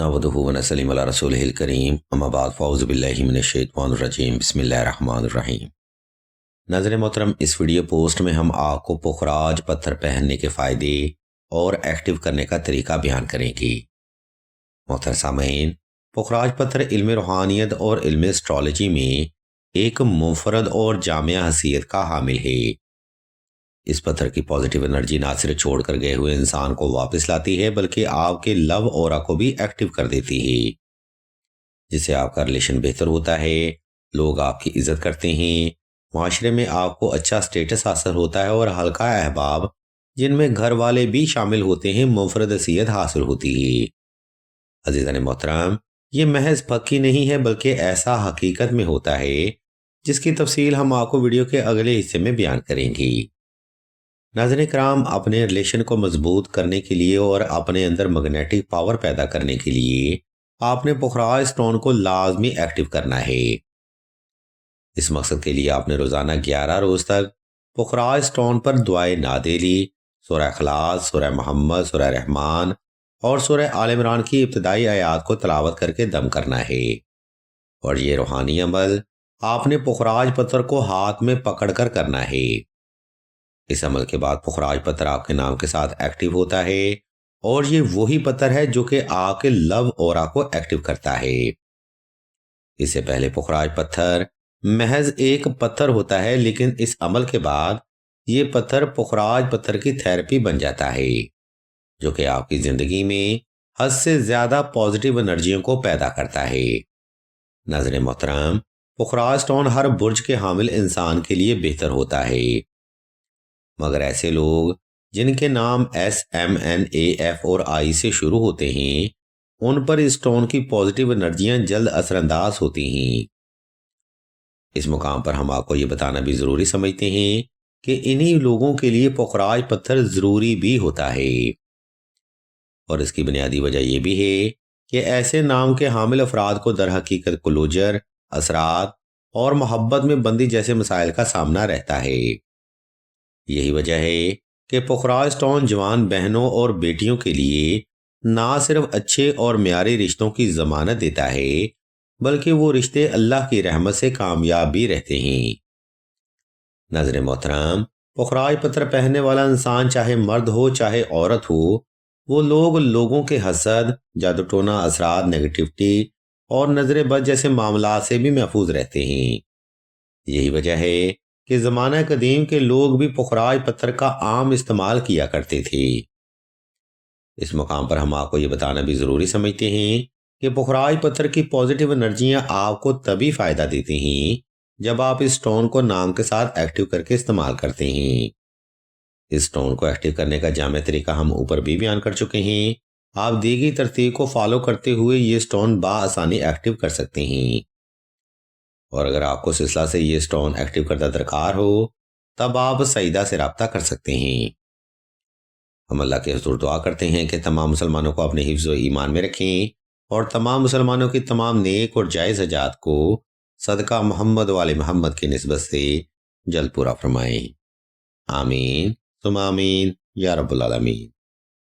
नहमदुहु व नसल्ली अला रसूलिहिल करीम अम्मा बाद फ़अऊज़ु बिल्लाहि मिनश्शैतानिर रजीम बिस्मिल्लाहिर रहमानिर रहीम। नाज़रीन मोहतरम, इस वीडियो पोस्ट में हम आपको पुखराज पत्थर पहनने के फ़ायदे और एक्टिव करने का तरीका बयान करेंगे। मोहतरम सामीन, पुखराज पत्थर इल्म रूहानियत और इल्म एस्ट्रोलॉजी में एक मुनफरद और जामिया हैसियत का हामिल है। इस पत्थर की पॉजिटिव एनर्जी ना सिर्फ छोड़कर गए हुए इंसान को वापस लाती है बल्कि आपके लव ऑरा को भी एक्टिव कर देती है, जिससे आपका रिलेशन बेहतर होता है, लोग आपकी इज्जत करते हैं, माशरे में आपको अच्छा स्टेटस हासिल होता है और हल्का अहबाब जिनमें घर वाले भी शामिल होते हैं मुनफरद हैसियत हासिल होती है। अजीज़ान मोहतरम, ये महज पक्की नहीं है बल्कि ऐसा हकीकत में होता है जिसकी तफसील हम आपको वीडियो के अगले हिस्से में बयान करेंगे। नाज़रीन कराम, अपने रिलेशन को मजबूत करने के लिए और अपने अंदर मैग्नेटिक पावर पैदा करने के लिए आपने पुखराज स्टोन को लाजमी एक्टिव करना है। इस मकसद के लिए आपने रोज़ाना 11 रोज़ तक पुखराज स्टोन पर दुआए नादेली, सूरह इखलास, सूरह मोहम्मद, सूरह रहमान और सूरह आल इमरान की इब्तिदाई आयात को तलावत करके दम करना है। और ये रूहानी अमल आपने पुखराज पत्थर को हाथ में पकड़कर करना है। इस अमल के बाद पुखराज पत्थर आपके नाम के साथ एक्टिव होता है और ये वही पत्थर है जो कि आपके लव ऑरा को एक्टिव करता है। इससे पहले पुखराज पत्थर महज एक पत्थर होता है, लेकिन इस अमल के बाद ये पत्थर पुखराज पत्थर की थेरेपी बन जाता है, जो कि आपकी जिंदगी में हद से ज्यादा पॉजिटिव एनर्जियों को पैदा करता है। नाज़रीन मोहतरम, पुखराज स्टोन हर बुर्ज के हामिल इंसान के लिए बेहतर होता है, मगर ऐसे लोग जिनके नाम SMNAF और I से शुरू होते हैं, उन पर इस स्टोन की पॉजिटिव एनर्जियां जल्द असरअंदाज होती हैं। इस मुकाम पर हम आपको ये बताना भी ज़रूरी समझते हैं कि इन्हीं लोगों के लिए पुखराज पत्थर ज़रूरी भी होता है। और इसकी बुनियादी वजह यह भी है कि ऐसे नाम के हामिल अफराद को दर हकीकत क्लोजर, असरात और मोहब्बत में बंदी जैसे मसाइल का सामना रहता है। यही वजह है कि पुखराज स्टोन जवान बहनों और बेटियों के लिए ना सिर्फ अच्छे और म्यारी रिश्तों की जमानत देता है, बल्कि वो रिश्ते अल्लाह की रहमत से कामयाब भी रहते हैं। नाज़रीन मोहतरम, पुखराज पत्थर पहनने वाला इंसान चाहे मर्द हो चाहे औरत हो, वो लोगों के हसद, जादू टोना असरात, नेगेटिविटी और नजर बद जैसे मामला से भी महफूज रहते हैं। यही वजह है कि ज़माना कदीम के लोग भी पुखराज पत्थर का आम इस्तेमाल किया करते थे। इस मुकाम पर हम आपको ये बताना भी ज़रूरी समझते हैं कि पुखराज पत्थर की पॉजिटिव एनर्जियां आपको तभी फ़ायदा देती हैं जब आप इस स्टोन को नाम के साथ एक्टिव करके इस्तेमाल करते हैं। इस स्टोन को एक्टिव करने का जामे तरीका हम ऊपर भी बयान कर चुके हैं। आप दी गई तरतीब को फॉलो करते हुए ये स्टोन बाआसानी एक्टिव कर सकते हैं। और अगर आपको सिलसिला से ये स्टोन एक्टिव करता दरकार हो, तब आप सईदा से रब्ता कर सकते हैं। हम अल्लाह के हुज़ूर दुआ करते हैं कि तमाम मुसलमानों को अपने हिफ्ज़ व ईमान में रखें और तमाम मुसलमानों की तमाम नेक और जायज़ हजात को सदका मोहम्मद वाले मोहम्मद की निस्बत से जल्द पूरा फरमाएं। आमीन सुम आमीन या रब्बुल आलमीन।